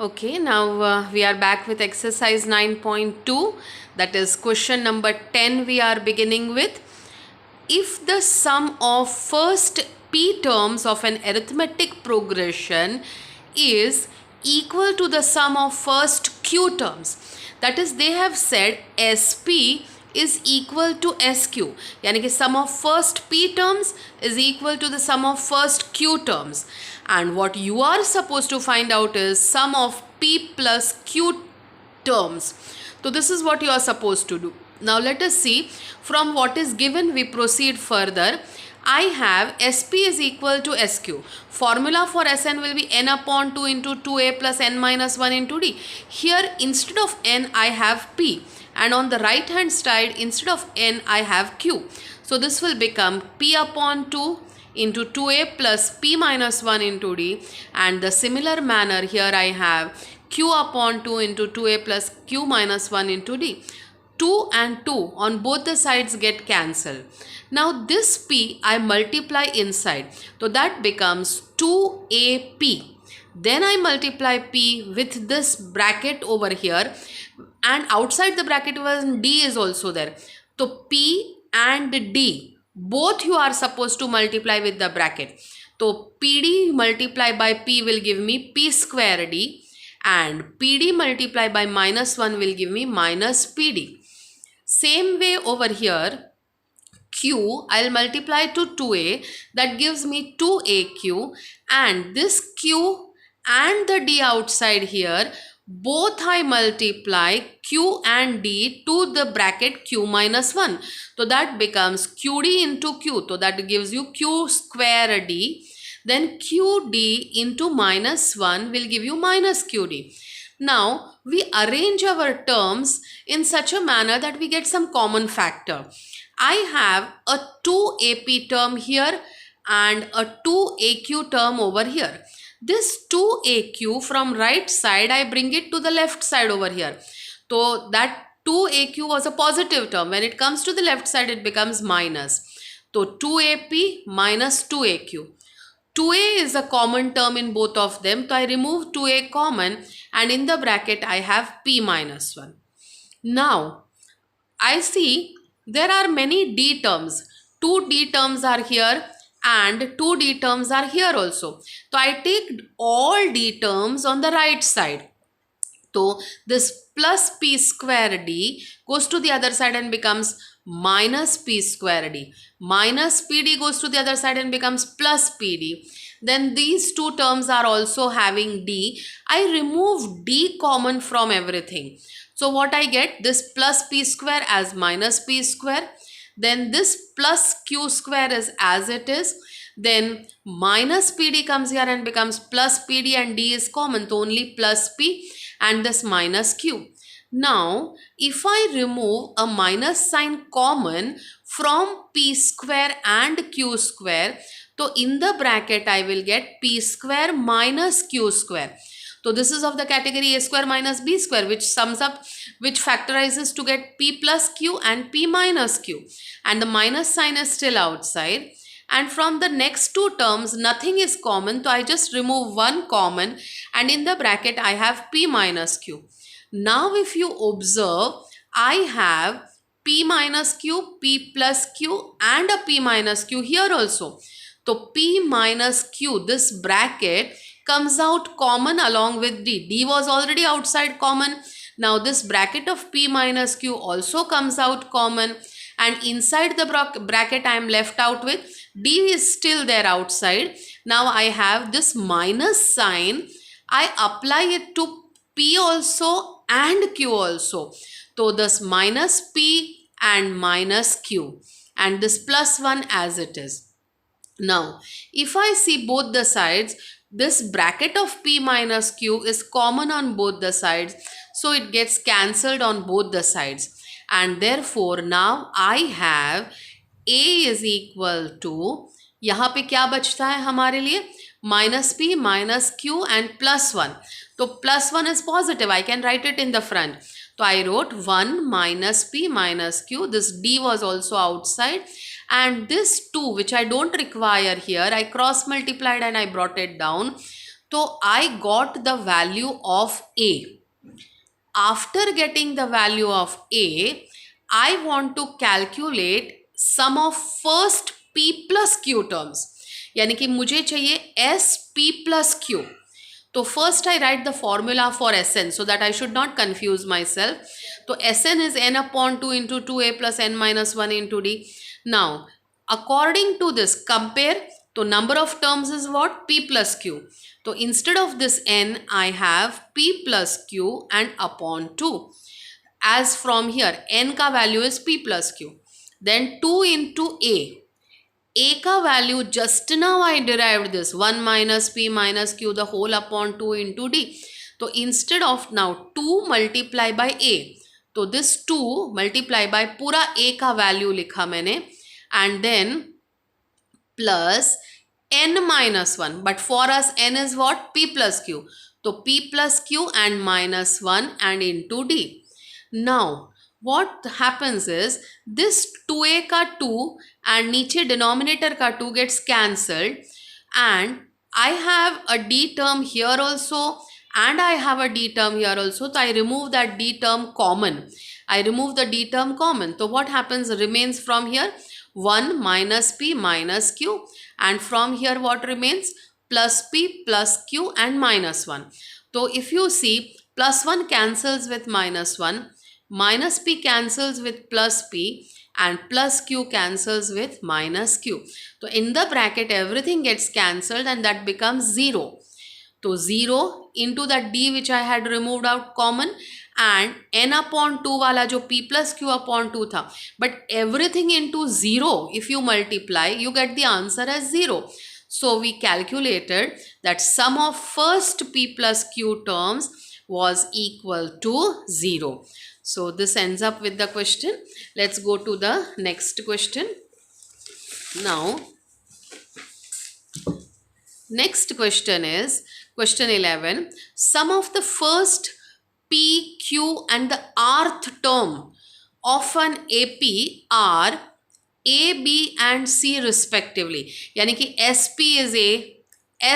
Okay, now we are back with exercise 9.2, that is question number 10 we are beginning with. If the sum of first p terms of an arithmetic progression is equal to the sum of first q terms, that is they have said sp is equal to sq, यानी कि sum of first p terms is equal to the sum of first q terms, and what you are supposed to find out is sum of p plus q terms. So this is what you are supposed to do. Now let us see from what is given we proceed further. I have SP is equal to SQ. Formula for Sn will be n upon 2 into 2a plus n minus 1 into d. Here instead of n I have p, and on the right hand side instead of n I have q. So this will become p upon 2 into 2a plus p minus 1 into d, and the similar manner here I have q upon 2 into 2a plus q minus 1 into d. 2 and 2 on both the sides get cancelled. Now this p I multiply inside, so that becomes 2ap. Then I multiply p with this bracket over here, and outside the bracket d is also there. So p and d both you are supposed to multiply with the bracket. So pd multiply by p will give me p square d, and pd multiply by minus 1 will give me minus pd. Same way over here, q I'll multiply to 2a, that gives me 2aq, and this q and the d outside here both I multiply q and d to the bracket q minus 1. So that becomes qd into q, so that gives you q square d. Then qd into minus 1 will give you minus qd. Now we arrange our terms in such a manner that we get some common factor. I have a 2ap term here and a 2aq term over here. This 2aq from right side I bring it to the left side over here. So that 2aq was a positive term. When it comes to the left side it becomes minus. So 2ap minus 2aq. 2a is a common term in both of them. So I remove 2a common, and in the bracket I have p minus 1. Now I see there are many d terms. 2d terms are here and 2d terms are here also. So I take all d terms on the right side. So this plus p square d goes to the other side and becomes minus p square d. Minus pd goes to the other side and becomes plus pd. Then these two terms are also having d. I remove d common from everything. So what I get, this plus p square as minus p square. Then this plus q square is as it is. Then minus pd comes here and becomes plus pd, and d is common, so only plus p and this minus q. Now if I remove a minus sign common from p square and q square, so in the bracket I will get p square minus q square. So this is of the category a square minus b square, which sums up, which factorizes to get p plus q and p minus q, and the minus sign is still outside. And from the next two terms nothing is common, so I just remove one common, and in the bracket I have p minus q. Now if you observe, I have p minus q, p plus q, and a p minus q here also. So p minus q, this bracket comes out common along with d. D was already outside common. Now this bracket of p minus q also comes out common, and inside the bracket I am left out with d is still there outside. Now I have this minus sign. I apply it to p also and q also. So this minus p and minus q, and this plus 1 as it is. Now if I see both the sides, this bracket of p minus q is common on both the sides, so it gets cancelled on both the sides, and therefore now I have a is equal to, यहाँ पे क्या बचता है हमारे लिए, minus p minus q and plus 1. So plus 1 is positive, I can write it in the front. So I wrote 1 minus p minus q. This d was also outside, and this 2 which I don't require here, I cross multiplied and I brought it down. So I got the value of A. After getting the value of A, I want to calculate sum of first P plus Q terms. यानी कि मुझे चाहिए S P plus Q. तो first I write the formula for Sn so that I should not confuse myself. So Sn is n upon 2 into 2a plus n minus 1 into d. Now, according to this, compare. So number of terms is what? P plus Q. So instead of this n, I have P plus Q and upon 2. As from here, n ka value is P plus Q. Then 2 into A ka value, just now I derived this 1 minus P minus Q the whole upon 2 into D. So instead of now 2 multiply by A. So this 2 multiply by pura A ka value likha maine, and then plus n minus 1. But for us n is what? P plus Q. So P plus Q and minus 1 and into D. Now what happens is this 2a ka 2 and niche denominator ka 2 gets cancelled, and I have a d term here also and I have a d term here also. So I remove that d term common. I remove the d term common. So what happens? Remains from here 1 minus P minus Q, and from here what remains? Plus P plus Q and minus 1. So if you see, plus 1 cancels with minus 1, minus P cancels with plus P, and plus Q cancels with minus Q. So in the bracket everything gets cancelled and that becomes 0. So 0 into that D which I had removed out common, and n upon 2 wala jo P plus Q upon 2 tha. But everything into 0, if you multiply, you get the answer as 0. So we calculated that sum of first P plus Q terms was equal to 0. So this ends up with the question. Let's go to the next question. Now, next question is question 11. Sum of the first P, Q and the rth term of an AP are A, B and C respectively. यानी कि SP is A,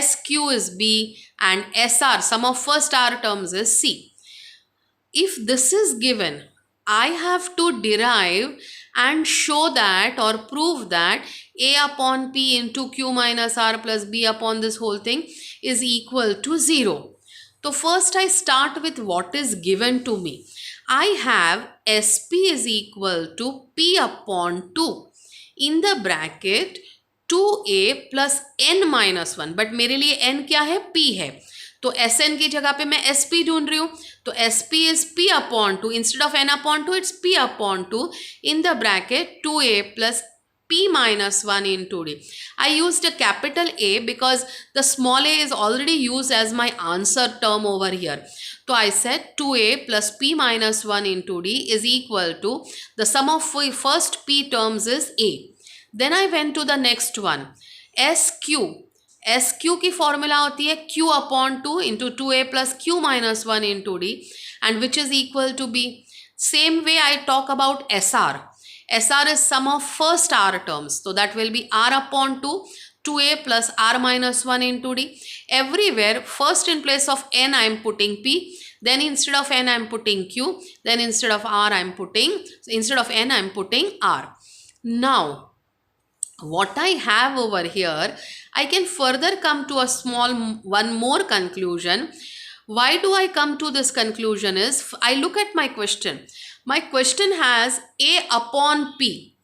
SQ is B and SR, sum of first R terms is C. If this is given, I have to derive and show that or prove that A upon P into Q minus R plus B upon this whole thing is equal to 0. So first I start with what is given to me. I have SP is equal to P upon 2. In the bracket 2A plus N minus 1. But मेरे लिए N क्या है? P है. तो Sn की जगह पे मैं SP ढूंढ रही हूँ. तो SP is P upon 2. Instead of N upon 2, it's P upon 2. In the bracket 2A plus P minus 1 into D. I used a capital A because the small a is already used as my answer term over here. So I said 2A plus P minus 1 into D is equal to the sum of first P terms is A. Then I went to the next one. SQ. SQ की formula होती है Q upon 2 into 2A plus Q minus 1 into D, and which is equal to B. Same way I talk about SR. SR is sum of first R terms. So that will be R upon 2, 2A plus R minus 1 into D. Everywhere, first in place of N I am putting P. Then instead of N I am putting Q. Then instead of R I am putting, instead of N I am putting R. Now, what I have over here, I can further come to a small one more conclusion. Why do I come to this conclusion is, I look at my question. My question has A upon P.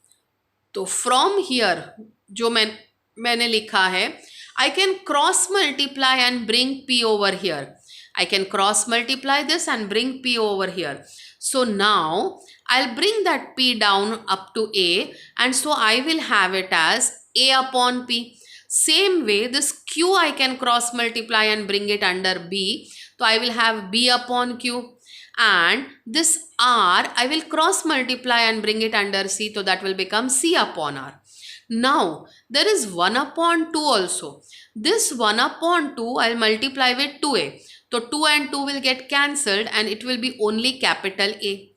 तो from here, जो मैंने लिखा है, I can cross multiply and bring P over here. I can cross multiply this and bring P over here. So now I'll bring that P down up to A, and so I will have it as A upon P. Same way, this Q I can cross multiply and bring it under B. So I will have B upon Q. And this R I will cross multiply and bring it under C. So that will become C upon R. Now there is 1 upon 2 also. This 1 upon 2 I'll multiply with 2A. So 2 and 2 will get cancelled and it will be only capital A.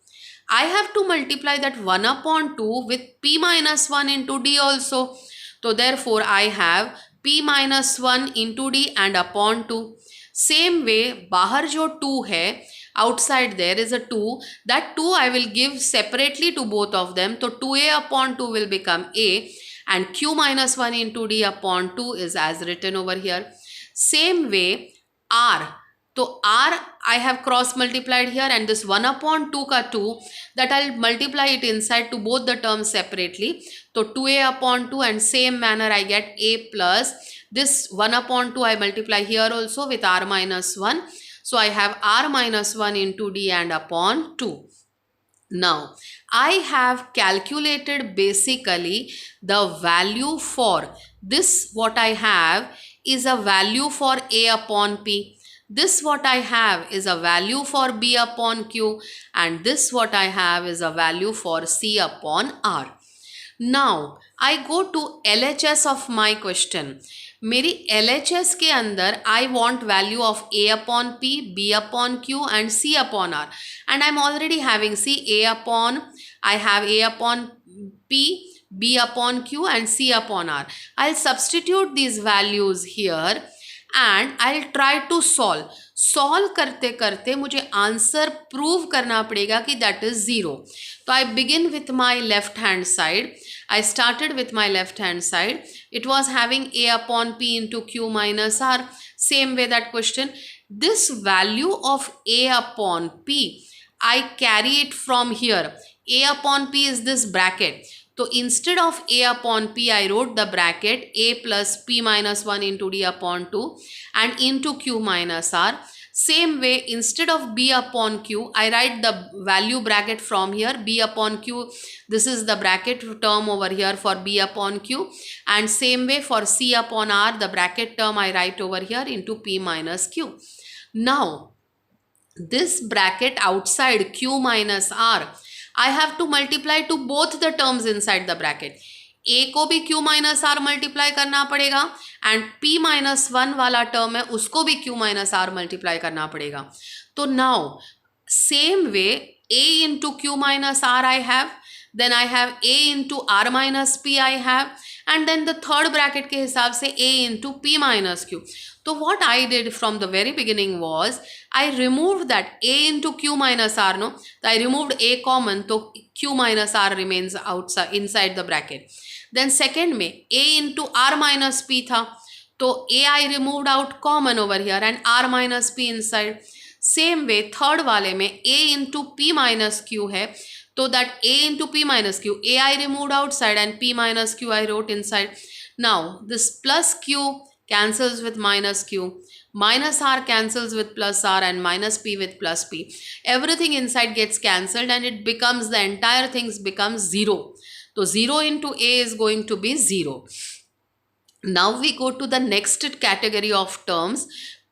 I have to multiply that 1 upon 2 with P minus 1 into D also. So therefore I have P minus 1 into D and upon 2. Same way बाहर जो 2 है, outside there is a 2, that 2 I will give separately to both of them. So 2a upon 2 will become a, and q minus 1 into d upon 2 is as written over here. Same way r, तो r I have cross multiplied here, and this 1 upon 2 का 2, that I'll multiply it inside to both the terms separately. So 2a upon 2, and same manner I get a plus this 1 upon 2 I multiply here also with r minus 1. So I have r minus 1 into d and upon 2. Now I have calculated basically the value for this. What I have is a value for a upon p. This what I have is a value for b upon q, and this what I have is a value for c upon r. Now I go to LHS of my question. मेरी LHS के अंदर I want value of a upon p, b upon q and c upon r, and I'm already having, see, I have a upon p, b upon q and c upon r. I'll substitute these values here and I'll try to solve करते करते मुझे answer prove करना पड़ेगा कि that is 0. तो I begin with my left hand side. I started with my left hand side. It was having a upon p into q minus r. Same way that question. This value of a upon p, I carry it from here. A upon p is this bracket. So instead of a upon p, I wrote the bracket a plus p minus 1 into d upon 2 and into q minus r. Same way, instead of b upon q, I write the value bracket from here, b upon q. This is the bracket term over here for b upon q. And same way for c upon r, the bracket term I write over here into p minus q. Now, this bracket outside q minus r, I have to multiply to both the terms inside the bracket. A को भी q minus r multiply करना पड़ेगा, and p minus 1 वाला term है उसको भी q minus r multiply करना पड़ेगा. तो now same way a into q minus r I have, then I have a into r minus p I have, and then the third bracket के हिसाब से a into p minus q. So what I did from the very beginning was I removed that a into q minus r, no, so I removed a common, so q minus r remains outside inside the bracket. Then second में a into r minus p था, तो a I removed out common over here and r minus p inside. Same way third वाले में a into p minus q है, so that a into p minus q, a I removed outside and p minus q I wrote inside. Now this plus q cancels with minus q, minus r cancels with plus r, and minus p with plus p. Everything inside gets cancelled and it becomes, the entire things becomes 0. So 0 into a is going to be 0. Now we go to the next category of terms.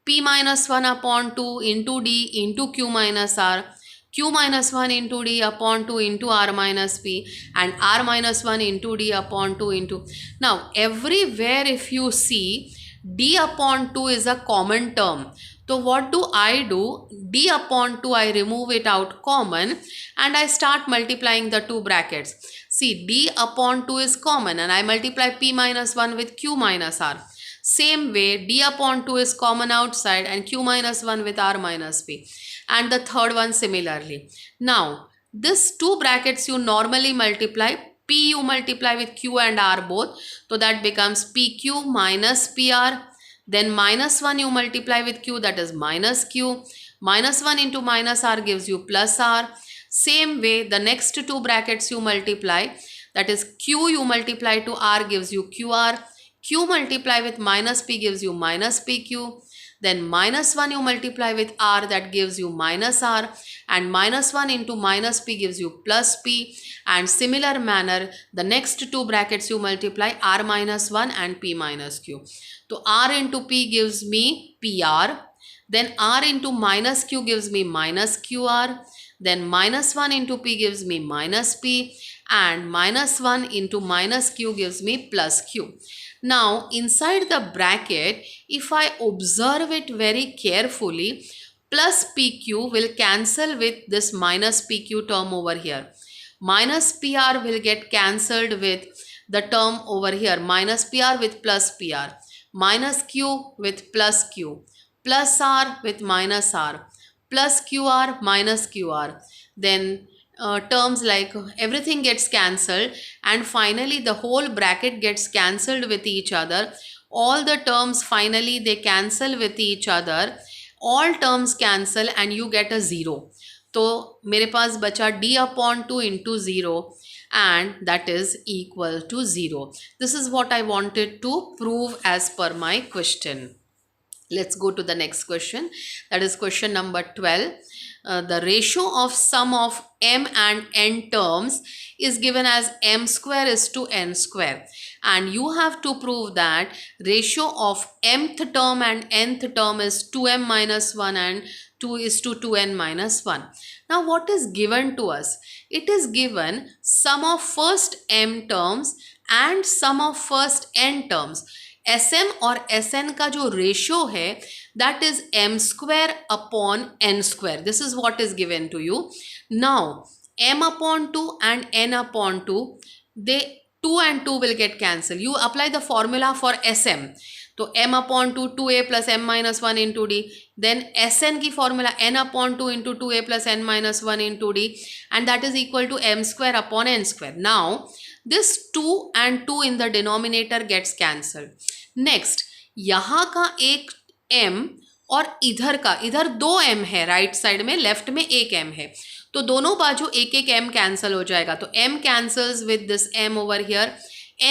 P minus 1 upon 2 into d into q minus r, q minus 1 into d upon 2 into r minus p, and r minus 1 into d upon 2 into. Now everywhere if you see, d upon 2 is a common term. So what do? D upon 2 I remove it out common and I start multiplying the two brackets. See, d upon 2 is common and I multiply p minus 1 with q minus r. Same way, d upon 2 is common outside and q minus 1 with r minus p. And the third one similarly. Now, this two brackets you normally multiply. P you multiply with q and r both. So that becomes pq minus pr. Then minus 1 you multiply with q, that is minus q. Minus 1 into minus r gives you plus r. Same way, the next two brackets you multiply, that is q you multiply to r gives you qr. Q multiply with minus p gives you minus pq. Then minus 1 you multiply with r, that gives you minus r, and minus 1 into minus p gives you plus p. And similar manner, the next two brackets you multiply r minus 1 and p minus q. So r into p gives me pr. Then r into minus q gives me minus qr. Then minus 1 into p gives me minus p. And minus 1 into minus q gives me plus q. Now inside the bracket, if I observe it very carefully, plus pq will cancel with this minus pq term over here. Minus pr will get cancelled with the term over here, minus pr with plus pr. Minus q with plus q. plus r with minus r, plus qr minus qr. Then terms like everything gets cancelled, and finally the whole bracket gets cancelled with each other. All the terms finally they cancel with each other. All terms cancel and you get a 0. तो मेरे पास बचा d upon 2 into 0, and that is equal to 0. This is what I wanted to prove as per my question. Let's go to the next question. That is question number 12. The ratio of sum of m and n terms is given as m square is to n square. And you have to prove that ratio of mth term and nth term is 2m minus 1 and 2 is to 2n minus 1. Now what is given to us? It is given sum of first m terms and sum of first n terms. Sm और Sn का जो ratio है that is m square upon n square. This is what is given to you. Now m upon 2 and n upon 2, they 2 and 2 will get cancelled. You apply the formula for Sm. तो m upon 2 2a plus m minus 1 into d. Then Sn की formula n upon 2 into 2a plus n minus 1 into d, and that is equal to m square upon n square. Now this 2 and 2 in the denominator gets cancelled. Next यहाँ का एक m और इधर 2 m है, right side में, left में एक m है, तो दोनों बाजू एक एक m कैंसिल हो जाएगा. तो m cancels with this m over here,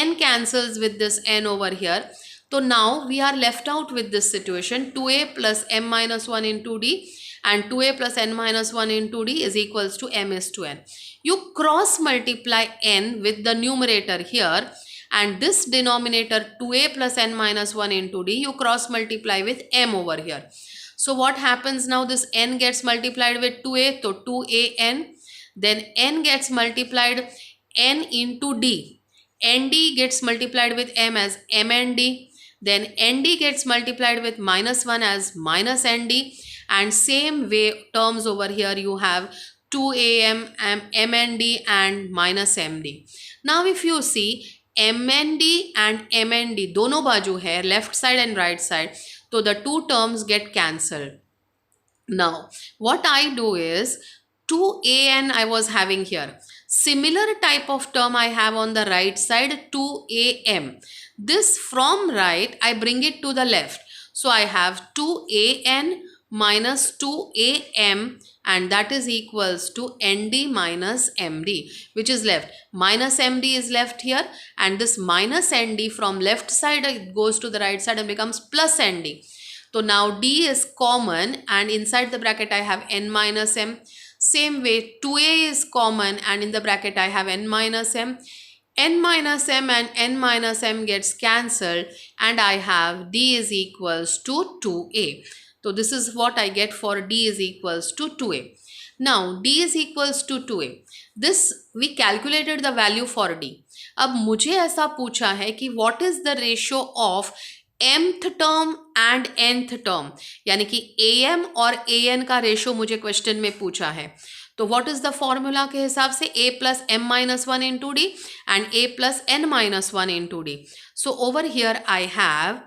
n cancels with this n over here. So now we are left out with this situation. 2a plus m minus 1 into d and 2a plus n minus 1 into d is equals to m is to n. You cross multiply n with the numerator here, and this denominator 2a plus n minus 1 into d you cross multiply with m over here. So what happens now? This n gets multiplied with 2a, so 2an. Then n gets multiplied n into d. nd gets multiplied with m as m and d. Then nd gets multiplied with minus 1 as minus nd, and same way terms over here you have 2am, mnd and minus md. Now if you see mnd and mnd दोनों बाजू है, left side and right side, so the two terms get cancelled. Now what I do is 2an I was having here. Similar type of term I have on the right side, 2am. This from right I bring it to the left. So I have 2an minus 2am, and that is equals to nd minus md, which is left. Minus md is left here, and this minus nd from left side it goes to the right side and becomes plus nd. So now d is common, and inside the bracket I have n minus m. Same way 2a is common, and in the bracket I have n minus m. N minus m and n minus m gets cancelled, and I have d is equals to 2a. So this is what I get for d is equals to 2a. Now d is equals to 2a. This we calculated the value for d. अब मुझे ऐसा पूछा है कि what is the ratio of mth term and nth term, यानी कि am और an का रेशियो मुझे क्वेश्चन में पूछा है. तो व्हाट इज द फॉर्मूला के हिसाब से a plus m minus 1 into D and a plus n minus 1 into D. So over here I have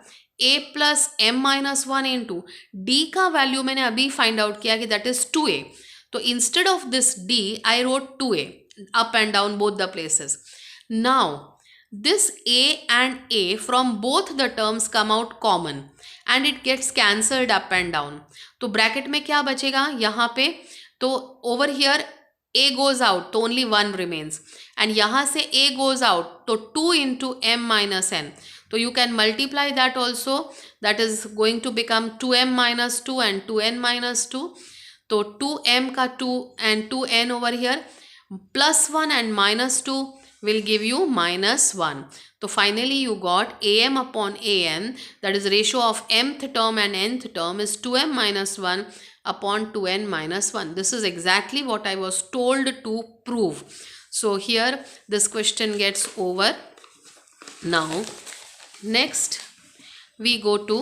a plus m minus 1 into D का वैल्यू मैंने अभी फाइंड आउट किया कि that is 2a. तो instead of this d I wrote 2a up and down both the places. Now this a and a from both the terms come out common and it gets cancelled up and down. तो bracket में क्या बचेगा यहाँ पे, तो over here a goes out तो only 1 remains, and यहाँ से a goes out तो 2 into m minus n. तो you can multiply that also, that is going to become 2m minus 2 and 2n minus 2. तो 2m का 2 and 2n over here, plus 1 and minus 2 will give you minus 1. So finally you got am upon an, that is ratio of mth term and nth term is 2m minus 1 upon 2n minus 1. This is exactly what I was told to prove. So here this question gets over. Now next we go to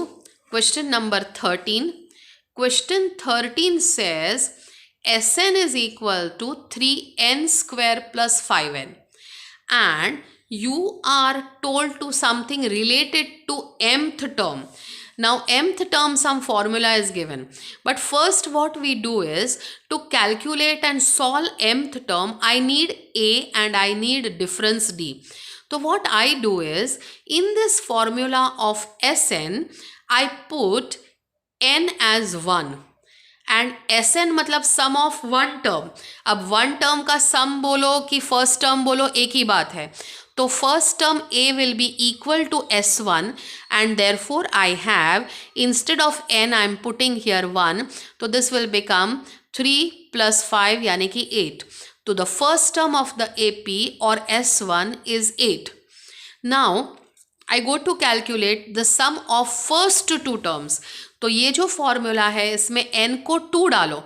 question number 13. Question 13 says Sn is equal to 3n square plus 5n, and you are told to something related to mth term. Now mth term, some formula is given. But first what we do is, to calculate and solve mth term, I need A and I need difference D. So what I do is, in this formula of Sn, I put n as 1 and Sn मतलब सम of one term. अब one term का सम बोलो कि first term बोलो, एक ही बात है. तो first term A will be equal to S1 and therefore I have, instead of n I am putting here 1, so this will become 3 plus 5 यानी कि 8. तो the first term of the AP or S1 is 8. Now I go to calculate the sum of first two terms. तो ये जो formula है इसमें n को 2 डालो,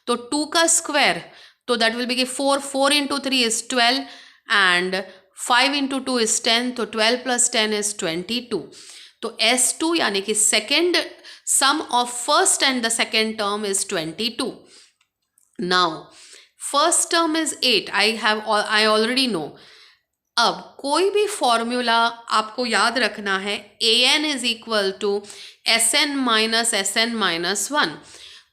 तो 2 का स्क्वायर, तो that will be 4. 4 into 3 is 12 and 5 into 2 is 10. तो 12 प्लस 10 इज 22. तो S2 यानी कि second sum of first and the second term is 22. Now first term is 8. I already know. अब कोई भी फॉर्मूला आपको याद रखना है, an is equal to Sn minus 1.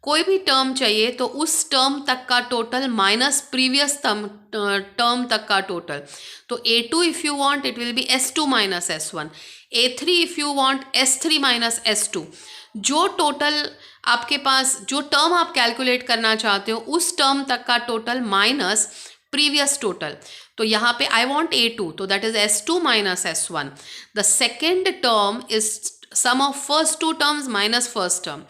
कोई भी टर्म चाहिए तो उस टर्म तक का टोटल माइनस प्रीवियस टर्म तक का टोटल. तो A2 if you want it will be S2 minus S1. A3 if you want S3 minus S2. जो टोटल आपके पास, जो टर्म आप कैलकुलेट करना चाहते हो उस टर्म तक का टोटल माइनस प्रीवियस टोटल. तो यहाँ पे I want A2, तो that is S2 minus S1. The second term is sum of first two terms minus first term.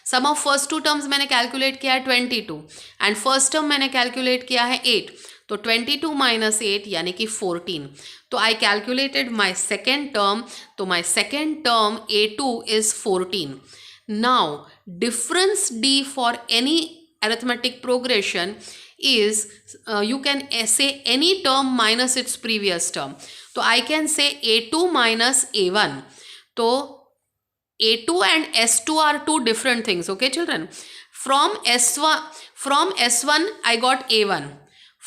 Sum of first two terms मैंने कैलकुलेट किया है 22 and first term मैंने calculate किया है 8. तो 22 माइनस 8 यानी कि 14. तो I calculated my second term. तो my second term A2 is 14. Now difference D for any arithmetic progression is you can say any term minus its previous term. So I can say A2 minus A1. So A2 and S2 are two different things. Okay children, from S1 I got A1.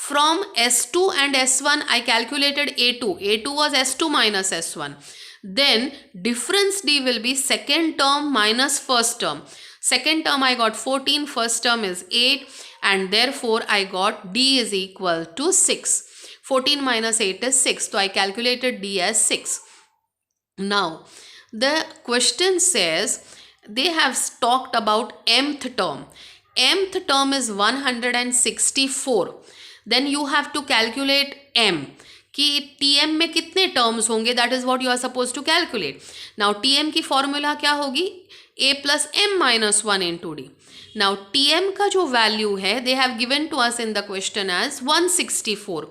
From S2 and S1 I calculated A2. A2 was S2 minus S1. Then difference D will be second term minus first term. Second term I got 14, first term is 8 and therefore I got D is equal to 6. 14 minus 8 is 6. So I calculated D as 6. Now the question says they have talked about mth term. Mth term is 164. Then you have to calculate m. कि Tm में कितने terms होंगे, that is what you are suppose to calculate. Now Tm की formula क्या होगी, a plus m minus 1 into d. Now Tm का जो value है they have given to us in the question as 164.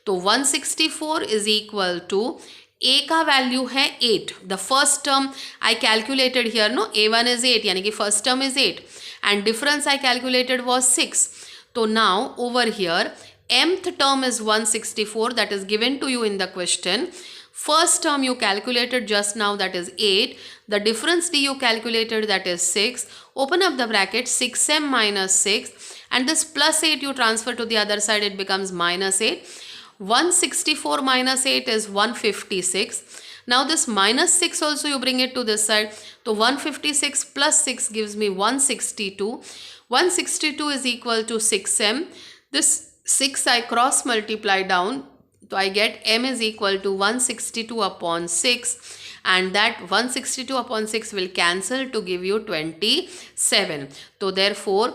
तो 164 इज इक्वल टू a का value है 8. The first term I calculated here, no, a1 is 8 यानी कि first term is 8 and difference I calculated was 6. तो now over here mth term is 164, that is given to you in the question. First term you calculated just now, that is 8. The difference D you calculated, that is 6. Open up the bracket, 6m minus 6 and this plus 8 you transfer to the other side, it becomes minus 8. 164 minus 8 is 156. Now this minus 6 also you bring it to this side. So 156 plus 6 gives me 162. 162 is equal to 6m. This 6 I cross multiply down, so I get m is equal to 162 upon 6 and that 162 upon 6 will cancel to give you 27. So therefore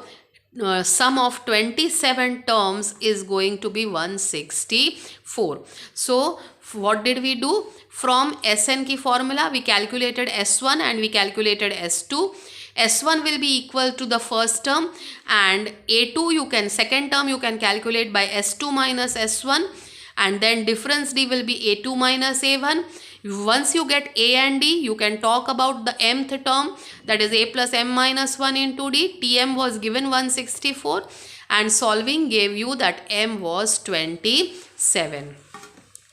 sum of 27 terms is going to be 164. So what did we do? From Sn की formula we calculated S1 and we calculated S2. S1 will be equal to the first term and A2 you can, second term you can calculate by S2 minus S1 and then difference D will be A2 minus A1. Once you get A and D you can talk about the mth term, that is A plus m minus 1 into D. Tm was given 164 and solving gave you that m was 27.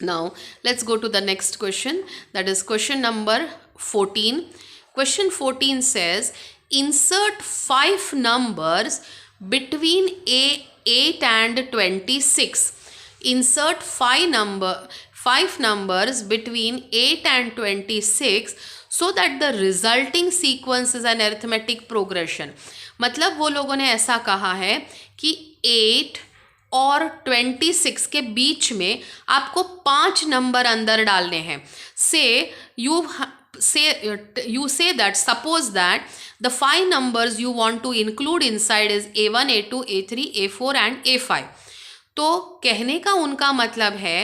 Now let's go to the next question, that is question number 14. Question 14 says insert 5 numbers between 8 and 26. Insert 5 numbers between 8 and 26 so that the resulting sequence is an arithmetic progression. मतलब वो लोगों ने ऐसा कहा है कि 8 और 26 के बीच में आपको 5 नंबर अंदर डालने हैं. You say that suppose that the 5 numbers you want to include inside is A1, A2, A3, A4 and A5. तो कहने का उनका मतलब है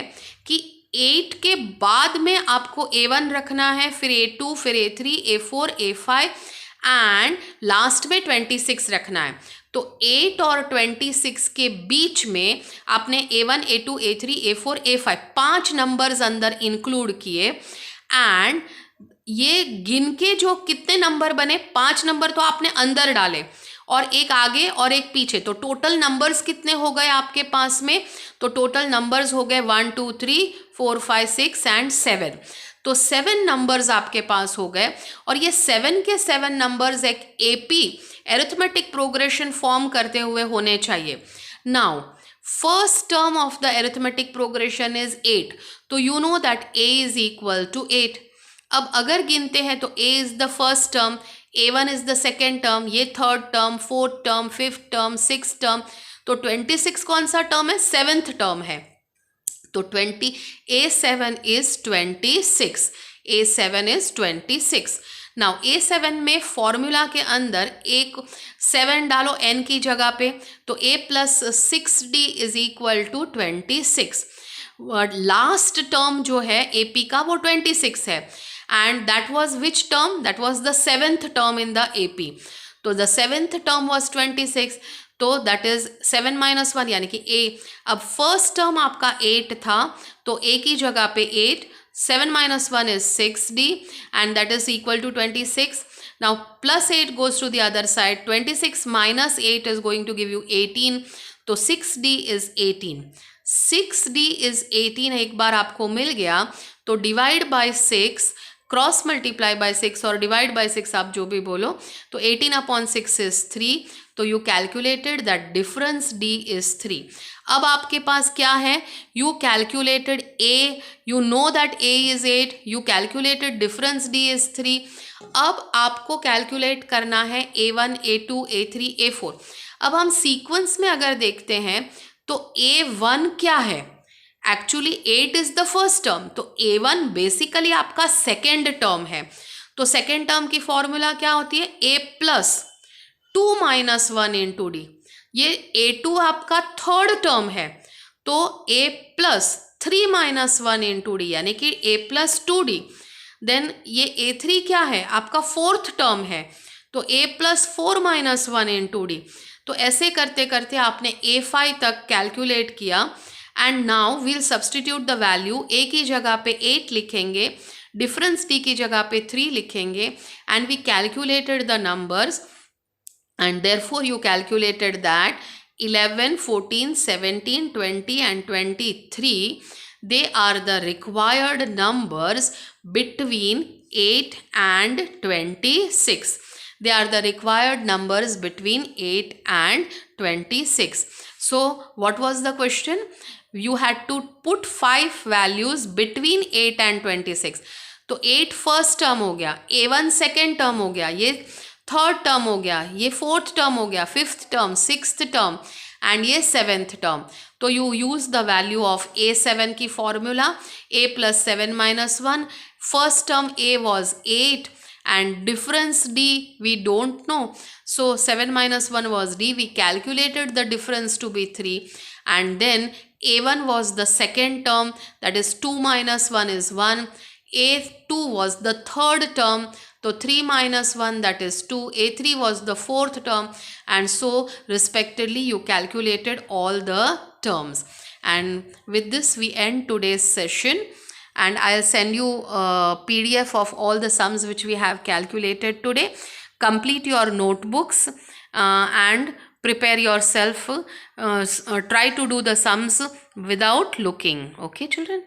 कि 8 के बाद में आपको A1 रखना है, फिर A2, फिर A3, A4, A5 and last में 26 रखना है. तो 8 और 26 के बीच में आपने A1, A2, A3, A4, A5 5 numbers अंदर इंक्लूड किए एंड ये गिन के जो कितने नंबर बने 5 नंबर तो आपने अंदर डाले और एक आगे और एक पीछे. तो टोटल नंबर्स कितने हो गए आपके पास में? तो टोटल नंबर्स हो गए 1 2 3 4 5 6 एंड 7. तो 7 नंबर्स आपके पास हो गए और ये 7 के 7 नंबर्स एक एपी अरिथमेटिक प्रोग्रेशन फॉर्म करते हुए होने चाहिए. Now first term of the arithmetic progression is 8. तो you know that a is equal to 8. अब अगर गिनते हैं तो a is the first term, A1 is the second term, ये third term, fourth term, fifth term, six term. तो 26 कौन सा टर्म है? सेवेंथ टर्म है. तो A7 is 26. A7 is 26. Now A7 में फॉर्मूला के अंदर एक 7 डालो n की जगह पे, तो a plus 6d is equal to 26. Last term जो है AP का वो 26 है and that was which term? That was the 7th term in the AP. तो द 7th टर्म वॉज 26. तो दैट इज 7 - 1 यानी कि a. अब फर्स्ट टर्म आपका 8 था तो a की जगह पे 8, 7 - 1 is 6d and that is equal to 26. Now plus 8 goes to the other side. 26 minus 8 is going to give you 18. तो 6d is 18. 6d is 18 एक बार आपको मिल गया तो divide by 6, cross multiply by 6 और डिवाइड बाय 6 आप जो भी बोलो, तो 18/6 is 3. तो you calculated that difference d is 3. अब आपके पास क्या है? You calculated a, you know that a is 8, you calculated difference d is 3. अब आपको कैलकुलेट करना है A1, A2, A3, A4. अब हम सीक्वेंस में अगर देखते हैं तो A1 क्या है? Actually 8 is the first term, तो A1 बेसिकली आपका सेकेंड टर्म है. तो सेकेंड टर्म की फॉर्मूला क्या होती है? a plus 2 - 1 into D. ये A2 आपका थर्ड टर्म है तो a प्लस 3 - 1 इंटू डी यानी कि a प्लस 2d. देन ये A3 क्या है? आपका फोर्थ टर्म है तो a प्लस 4 - 1 इंटू डी. तो ऐसे करते करते आपने A5 तक कैलकुलेट किया and now we'll substitute the value. a की जगह पे 8 लिखेंगे, डिफरेंस d की जगह पे 3 लिखेंगे and we calculated the numbers and therefore you calculated that 11, 14, 17, 20 and 23, they are the required numbers between 8 and 26. They are the required numbers between 8 and 26. So what was the question? You had to put 5 values between 8 and 26. तो 8 first term हो गया, A1 second term हो गया, ये third term हो गया, ये fourth term हो गया, fifth term, sixth term and ये सेवेंथ टर्म. तो you use the value of A7 की formula, a plus 7 - 1. First term a was 8 and difference d we don't know, so 7 - 1 was d. We calculated the difference to be 3 and then A1 was the second term, that is 2 - 1 is 1. A2 was the third term, so 3 - 1 that is 2. A3 was the fourth term and so respectively you calculated all the terms. And with this we end today's session and I'll send you a PDF of all the sums which we have calculated today. Complete your notebooks and prepare yourself. Try to do the sums without looking. Okay children?